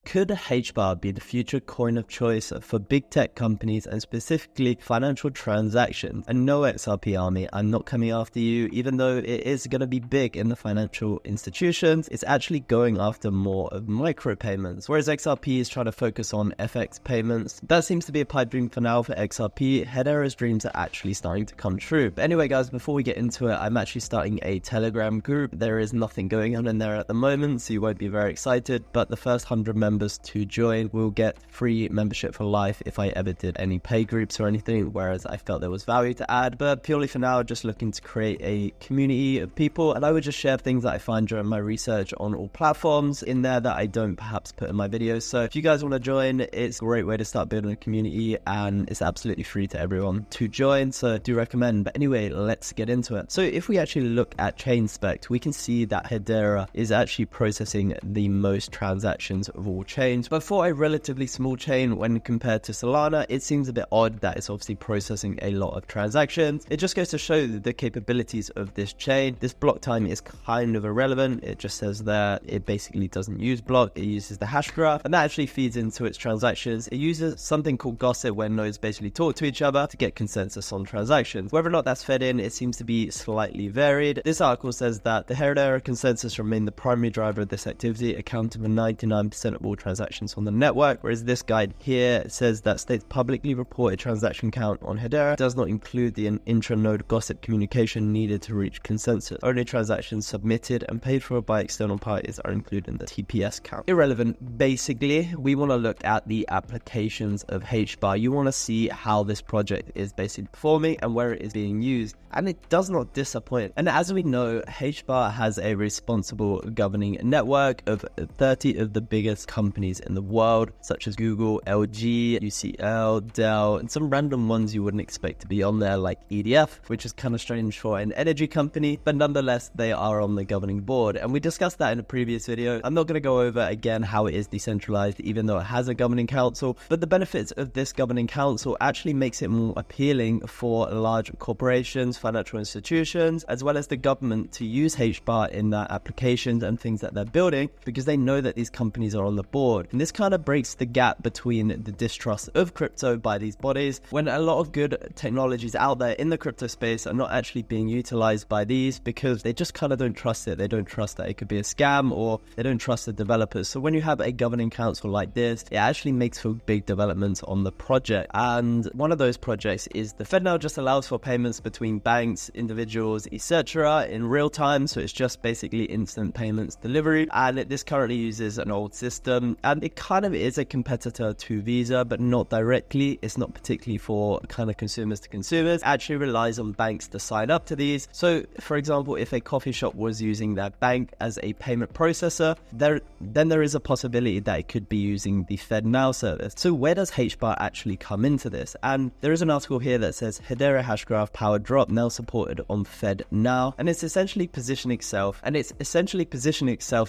Could HBAR be the future coin of choice for big tech companies and specifically financial transactions? And no, XRP Army, I'm not coming after you, even though it is going to be big in the financial institutions. It's actually going after more of micropayments, whereas XRP is trying to focus on FX payments. That seems to be a pipe dream for now for XRP. Hedera's dreams are actually starting to come true. But anyway, guys, before we get into it, I'm actually starting a Telegram group. There is nothing going on in there at the moment, so you won't be very excited, but the first 100 members to join will get free membership for life if I ever did any pay groups or anything, whereas I felt there was value to add. But purely for now, just looking to create a community of people, and I would just share things that I find during my research on all platforms in there that I don't perhaps put in my videos. So if you guys want to join, it's a great way to start building a community, and it's absolutely free to everyone to join, so I do recommend. But anyway, let's get into it. So if we actually look at ChainSpect, we can see that Hedera is actually processing the most transactions of all chains, but for a relatively small chain when compared to Solana, it seems a bit odd that it's obviously processing a lot of transactions. It just goes to show the capabilities of this chain. This block time is kind of irrelevant. It just says that it basically doesn't use block, it uses the hash graph, and that actually feeds into its transactions. It uses something called gossip where nodes basically talk to each other to get consensus on transactions. Whether or not that's fed in, it seems to be slightly varied. This article says that the Hedera consensus remained the primary driver of this activity, accounting for 99% of all transactions on the network, whereas this guide here says that states publicly reported transaction count on Hedera does not include the intra-node gossip communication needed to reach consensus. Only transactions submitted and paid for by external parties are included in the TPS count. Irrelevant. Basically, we want to look at the applications of HBAR. You want to see how this project is basically performing and where it is being used, and it does not disappoint. And as we know, HBAR has a responsible governing network of 30 of the biggest companies in the world, such as Google, LG, UCL, Dell, and some random ones you wouldn't expect to be on there, like EDF, which is kind of strange for an energy company, but nonetheless, they are on the governing board. And we discussed that in a previous video. I'm not going to go over again how it is decentralized, even though it has a governing council, but the benefits of this governing council actually makes it more appealing for large corporations, financial institutions, as well as the government to use HBAR in their applications and things that they're building, because they know that these companies are on the board. And this kind of breaks the gap between the distrust of crypto by these bodies, when a lot of good technologies out there in the crypto space are not actually being utilized by these because they just kind of don't trust it. They don't trust that it could be a scam, or they don't trust the developers. So when you have a governing council like this, it actually makes for big developments on the project. And one of those projects is the FedNow just allows for payments between banks, individuals, etc. in real time. So it's just basically instant payments delivery. And this currently uses an old system, and it kind of is a competitor to Visa, but not directly. It's not particularly for kind of consumers to consumers. It actually relies on banks to sign up to these. So for example, if a coffee shop was using their bank as a payment processor, then there is a possibility that it could be using the FedNow service. So where does HBAR actually come into this? And there is an article here that says Hedera Hashgraph powered drop now supported on FedNow, and it's essentially positioning itself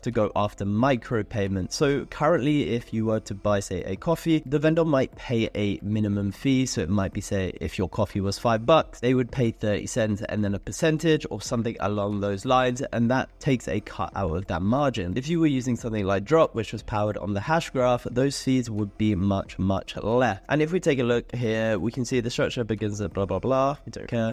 to go after micropayments. So currently, if you were to buy, say, a coffee, the vendor might pay a minimum fee. So it might be, say, if your coffee was $5, they would pay 30 cents and then a percentage or something along those lines, and that takes a cut out of that margin. If you were using something like Drop, which was powered on the hash graph, those fees would be much less. And if we take a look here, we can see the structure begins at blah blah blah. We don't care.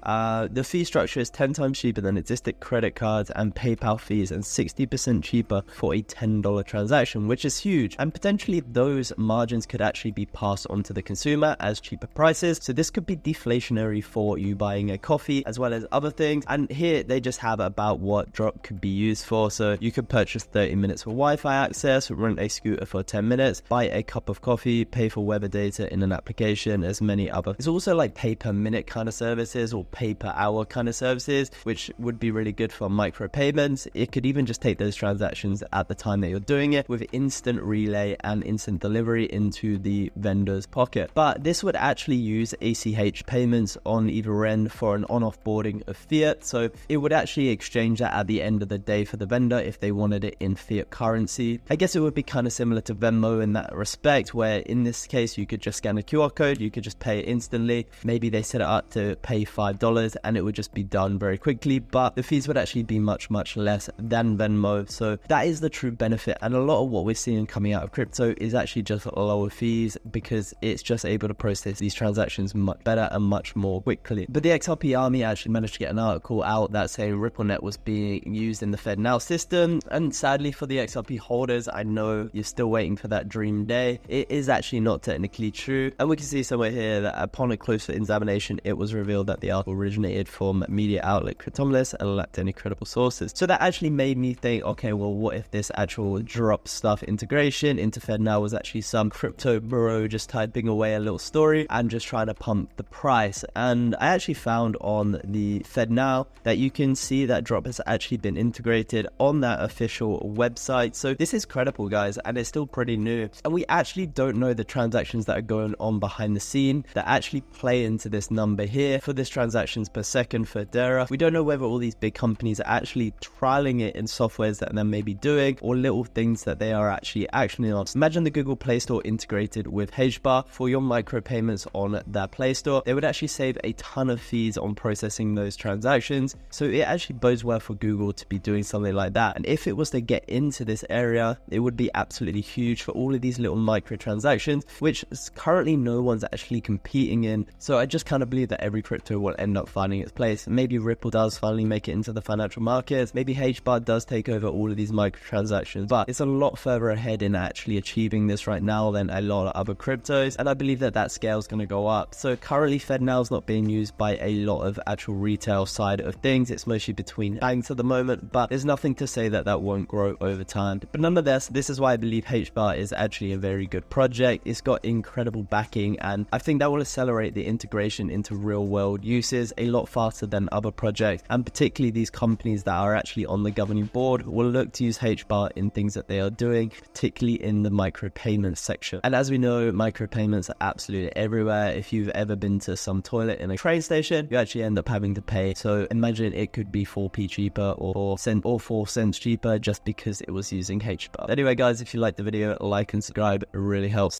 The fee structure is 10 times cheaper than existing credit cards and PayPal fees, and 60% cheaper for a $10 transaction, which is huge. And potentially those margins could actually be passed on to the consumer as cheaper prices. So this could be deflationary for you buying a coffee as well as other things. And here they just have about what Drop could be used for. So you could purchase 30 minutes for Wi-Fi access, rent a scooter for 10 minutes, buy a cup of coffee, pay for weather data in an application, as many other. It's also like pay per minute kind of services or pay per hour kind of services, which would be really good for micro payments. It could even just take those transactions at the time that you're doing it with instant relay and instant delivery into the vendor's pocket. But this would actually use ACH payments on either end for an on-off boarding of fiat. So it would actually exchange that at the end of the day for the vendor if they wanted it in fiat currency. I guess it would be kind of similar to Venmo in that respect, where in this case you could just scan a QR code, you could just pay it instantly. Maybe they set it up to pay $5 and it would just be done very quickly, but the fees would actually be much less than Venmo. So that is the true benefit, and a lot of what we're seeing coming out of crypto is actually just lower fees, because it's just able to process these transactions much better and much more quickly. But the XRP army actually managed to get an article out that saying RippleNet was being used in the FedNow system, and sadly for the XRP holders, I know you're still waiting for that dream day. It is actually not technically true, and we can see somewhere here that upon a closer examination, it was revealed that the article originated from media outlet Cryptopolis and lacked any credible sources. So that actually made me think, okay, well, what if this actual drop stuff integration into FedNow was actually some crypto bro just typing away a little story and just trying to pump the price? And I actually found on the FedNow that you can see that drop has actually been integrated on that official website. So this is credible, guys, and it's still pretty new, and we actually don't know the transactions that are going on behind the scene that actually play into this number here for this transactions per second for Hedera. We don't know whether all these big companies are actually trialing it in softwares that they may be doing, or little things that they are actually actioning on. Imagine the Google Play Store integrated with HBAR for your micropayments on that Play Store. They would actually save a ton of fees on processing those transactions. So it actually bodes well for Google to be doing something like that. And if it was to get into this area, it would be absolutely huge for all of these little microtransactions, which currently no one's actually competing in. So I just kind of believe that every crypto will end up finding its place. Maybe Ripple does finally make it into the financial markets. Maybe HBAR does take over all of these microtransactions, but it's a lot further ahead in actually achieving this right now than a lot of other cryptos. And I believe that that scale is going to go up. So currently FedNow is not being used by a lot of actual retail side of things. It's mostly between banks at the moment, but there's nothing to say that that won't grow over time. But nonetheless, this is why I believe HBAR is actually a very good project. It's got incredible backing, and I think that will accelerate the integration into real world uses a lot faster than other projects, and particularly these companies that are actually on the governing board will look to use HBAR in things that they are doing, particularly in the micropayments section. And as we know, micropayments are absolutely everywhere. If you've ever been to some toilet in a train station, you actually end up having to pay. So imagine it could be 4p cheaper or 4 cents cheaper just because it was using HBAR. Anyway, guys, if you liked the video, like and subscribe. It really helps.